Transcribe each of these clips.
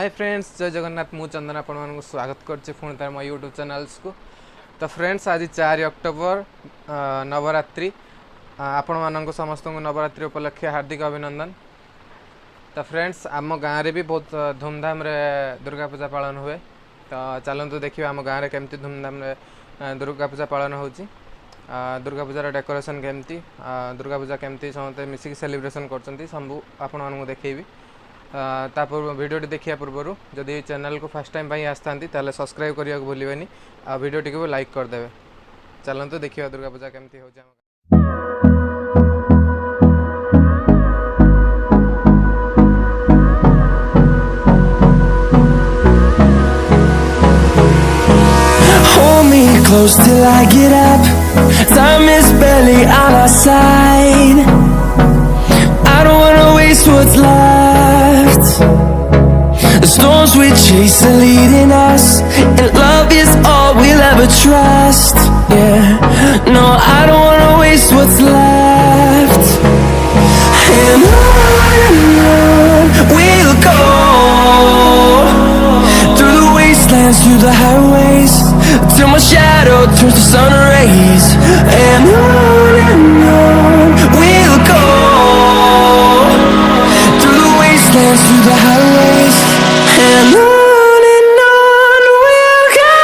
Hi friends, जय जगन्नाथ। मु चंदन आपण मानक स्वागत करछि पुणी तार मो यूट्यूब चैनल्स को। तो फ्रेंड्स, आज 4 अक्टोबर नवरात्रि। आपण मानक समस्त को नवरात्रि उपलक्षे हार्दिक अभिनंदन। तो फ्रेंड्स, आम गाँव रे भी बहुत धूमधाम रे दुर्गा पूजा पालन हुए। तो चलतु देखिए आम गाँव रे केमती धूमधाम रे दुर्गा पूजा पालन होची। दुर्गा पूजार डेकोरेशन केमती, दुर्गा पूजा केमती समस्त मिसिक सेलिब्रेशन करछंती सब आपण मानक देखैबी। पूर्व वीडियो देखिया पूर्व जदि चैनल को फर्स्ट टाइम आसता सब्सक्राइब करने को भूलें। वीडियो टी को लाइक करदे। चलते देखिए दुर्गा पूजा केमती हो। Hold me close till I get up. Time is barely on our side. I don't wanna waste what's left. The storms we chase are leading us, and love is all we'll ever trust. Yeah, no, I don't wanna waste what's left. And on we'll go, through the wastelands, through the highways, till my shadow turns to sun rays. And on we'll go, through the wastelands, through the highways, and on we'll go.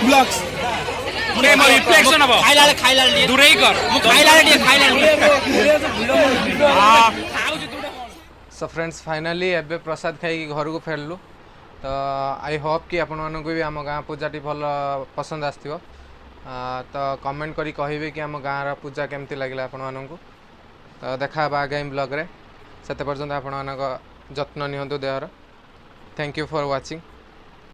Blogs reflection अब खाइला दूरै कर म so friends finally एबे प्रसाद खाई घर को फेरलु तो I hope कि आपण मानक भी आम गाँ पूजाटी भल पसंद आसथिबो तो कमेंट करी कहिबे कि आम गाँर पूजा केमती लागला आपण मानक तो देखा आगामी ब्लॉग रे सेते पर्यंत आपण मानक जत्न नियंतु देहर थैंक यू फॉर वाचिंग।